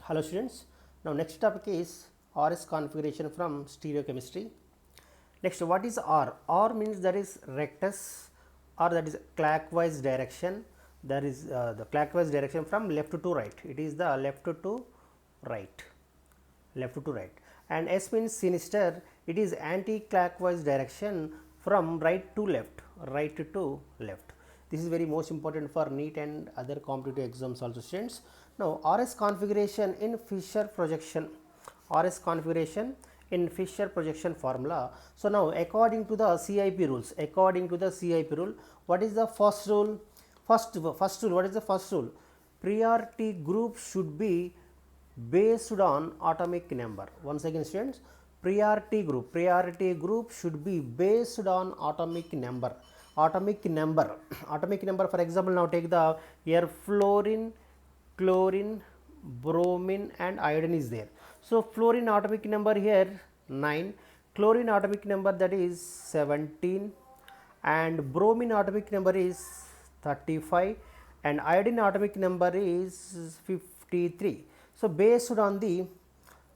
Hello students, now next topic is RS configuration from stereochemistry. Next, what is R? R means there is rectus or that is clockwise direction. There is the clockwise direction from left to right. It is the left to right, left to right. And S means sinister. It is anti-clockwise direction from right to left, right to left. This is very most important for NEET and other competitive exams also students. Now, RS configuration in Fisher projection, RS configuration in Fisher projection formula. So, now according to the CIP rules, according to the CIP rule, what is the first rule? First rule, what is the first rule? Priority group should be based on atomic number. Once again students, priority group should be based on atomic number. Atomic number for example, now take the here fluorine, chlorine, bromine and iodine is there. So, fluorine atomic number here 9, chlorine atomic number that is 17 and bromine atomic number is 35 and iodine atomic number is 53. So, based on the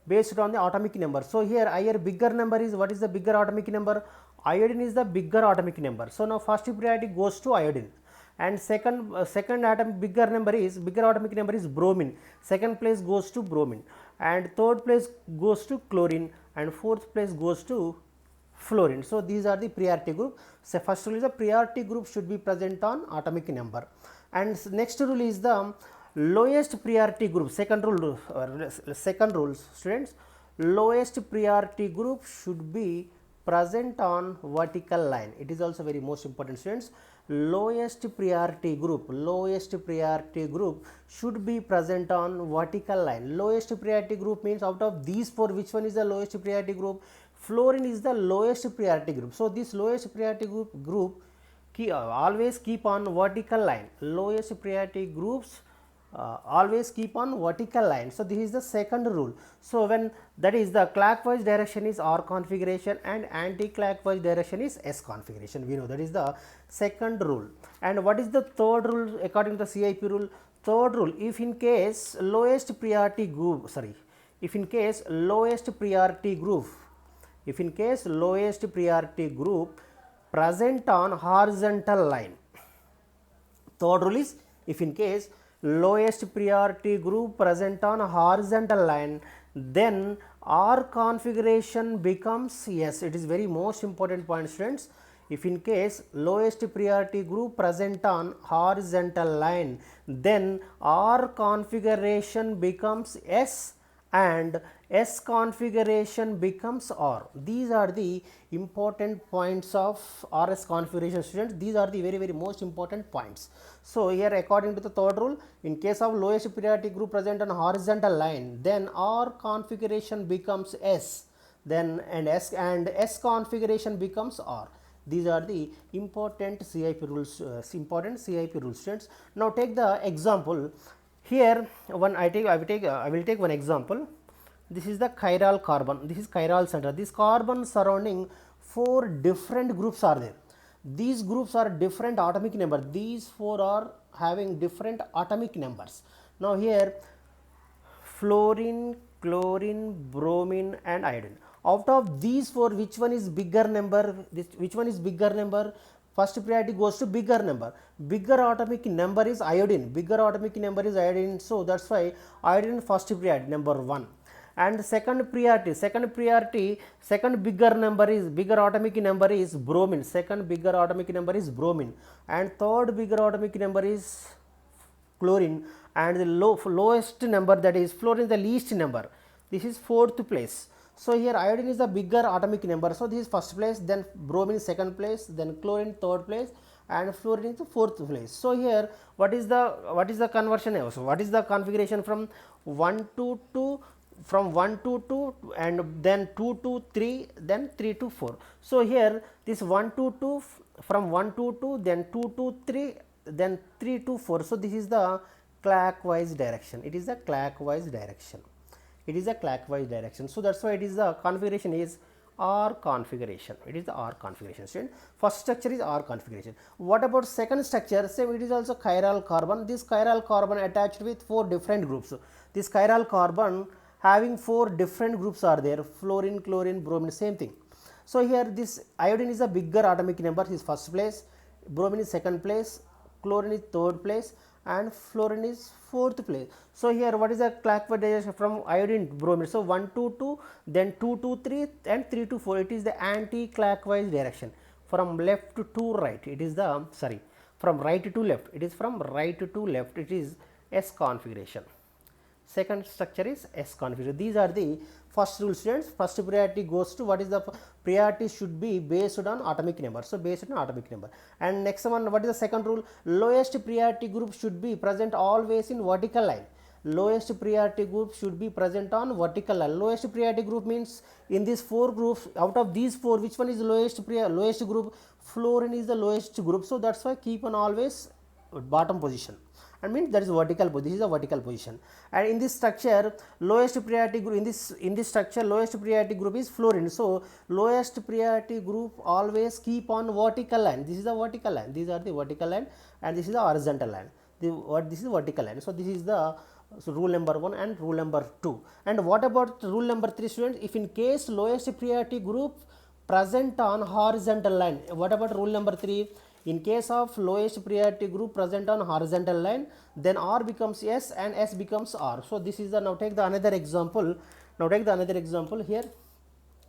atomic number. So, here bigger number is, what is the bigger atomic number? Iodine is the bigger atomic number. So, now first priority goes to iodine and second bigger atomic number is bromine. Second place goes to bromine and third place goes to chlorine and fourth place goes to fluorine. So, these are the priority group. So, first rule is the priority group should be present on atomic number and next rule is the lowest priority group. Second rule students, lowest priority group should be present on vertical line. It is also very most important students. Lowest priority group should be present on vertical line. Lowest priority group means out of these four, which one is the lowest priority group? Fluorine is the lowest priority group. So, this lowest priority group always keep on vertical line. Lowest priority groups always keep on vertical line. So, this is the second rule. So, when that is the clockwise direction is R configuration and anti-clockwise direction is S configuration, we know that is the second rule. And what is the third rule according to the CIP rule? Third rule, if in case lowest priority group present on horizontal line. Third rule is, if in case lowest priority group present on horizontal line, then R configuration becomes S. It is very most important point students. If in case lowest priority group present on horizontal line, then R configuration becomes S and S configuration becomes R. These are the important points of RS configuration students. These are the very most important points. So, here according to the third rule, in case of lowest priority group present on horizontal line, then R configuration becomes S, then and S configuration becomes R. These are the important CIP rules, students. Now, take the example. Here I will take one example. This is the chiral carbon. This is chiral center. This carbon surrounding 4 different groups are there. These groups are different atomic number. These 4 are having different atomic numbers. Now, here fluorine, chlorine, bromine and iodine. Out of these 4, which one is bigger number? Which one is bigger number? First priority goes to bigger number. Bigger atomic number is iodine. So, that is why iodine first priority number 1. And second bigger atomic number is bromine. Second bigger atomic number is bromine. And third bigger atomic number is chlorine. And the lowest number, that is fluorine, is the least number. This is fourth place. So, here iodine is the bigger atomic number. So, this is first place, then bromine is second place, then chlorine third place and fluorine is the fourth place. So, here what is the conversion? So, what is the configuration from 1 to 2, from 1 to 2 and then 2 to 3, then 3 to 4. So, here this 1 to 2, from 1 to 2, then 2 to 3, then 3 to 4. So, this is the clockwise direction. It is the clockwise direction. So, that is why it is the configuration is R configuration. It is the R configuration. Student, first structure is R configuration. What about second structure? Same, it is also chiral carbon. This chiral carbon attached with 4 different groups. this chiral carbon having 4 different groups are there, fluorine, chlorine, bromine, same thing. So here this iodine is a bigger atomic number, is first place, bromine is second place, chlorine is third place, and fluorine is fourth place. So here what is the clockwise direction from iodine to bromine? So 1 to 2, then 2 to 3, and 3 to 4. It is the anti-clockwise direction. From left to right, it is the from right to left. It is from right to left. It is S configuration. Second structure is S configuration. These are the first rule, students. First priority goes to what is the priority should be based on atomic number. So based on atomic number. And next one, what is the second rule? Lowest priority group should be present always in vertical line. Lowest priority group should be present on vertical line. Lowest priority group means in these 4 groups, out of these 4, which one is the lowest group? Fluorine is the lowest group. So that's why keep on always bottom position. I mean that is vertical position. This is a vertical position. And in this structure, lowest priority group in this structure, lowest priority group is fluorine. So lowest priority group always keep on vertical line. This is the vertical line. These are the vertical line, and this is the horizontal line. This is vertical line. So this is the rule number 1 and rule number 2. And what about rule number 3, students? If in case lowest priority group present on horizontal line, what about rule number 3? In case of lowest priority group present on horizontal line, then R becomes S and S becomes R. So this is the, now take the another example. Now take the another example here.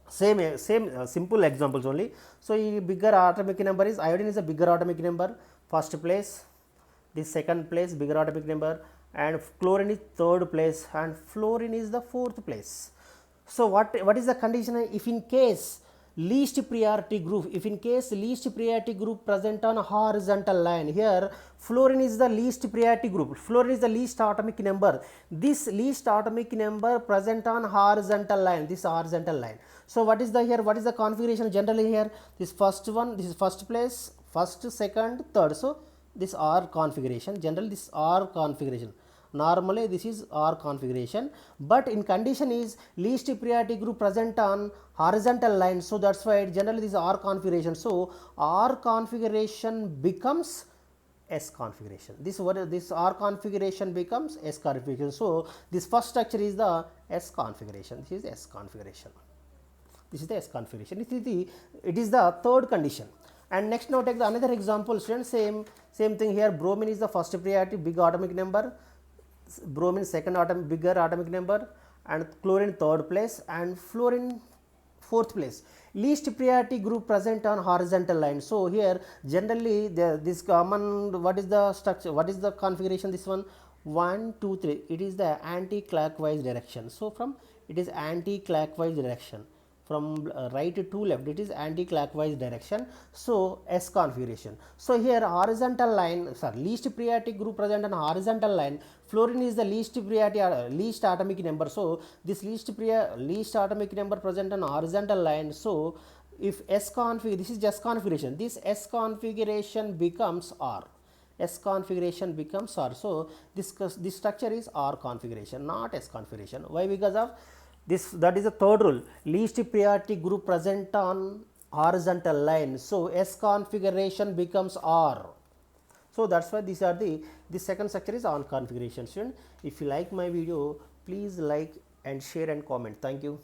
Same simple examples only. So bigger atomic number is iodine is a bigger atomic number, first place. This second place, bigger atomic number, and chlorine is third place, and fluorine is the fourth place. So what is the condition? If in case least priority group present on horizontal line, here fluorine is the least priority group, fluorine is the least atomic number, this least atomic number present on horizontal line, this horizontal line. So what is the here, what is the configuration generally here? This first one, this is first place, first, second, third. So this R configuration, generally this R configuration. Normally this is R configuration, but in condition is least priority group present on horizontal line. So that's why generally this is R configuration. So R configuration becomes S configuration. This R configuration becomes S configuration. So this first structure is the S configuration. This is S configuration. This is the S configuration. It is the third condition. And next, now take the another example, students. Same thing here. Bromine is the first priority, big atomic number. Bromine second bigger atomic number, and chlorine third place, and fluorine fourth place. Least priority group present on horizontal line. So here generally this common, what is the structure, what is the configuration? This one 1 2 3, it is the anti-clockwise direction. So from it is anti-clockwise direction, from right to left it is anti-clockwise direction. So S configuration. So here horizontal line, least priority group present on horizontal line, fluorine is the least priority least atomic number. So this least atomic number present on horizontal line. So if S config, this is just configuration, this S configuration becomes R. S configuration becomes R. So this structure is R configuration, not S configuration. Why? Because of this, that is the third rule, least priority group present on horizontal line. So S configuration becomes R. So that's why these are the second structure is R configuration. Student, if you like my video, please like and share and comment. Thank you.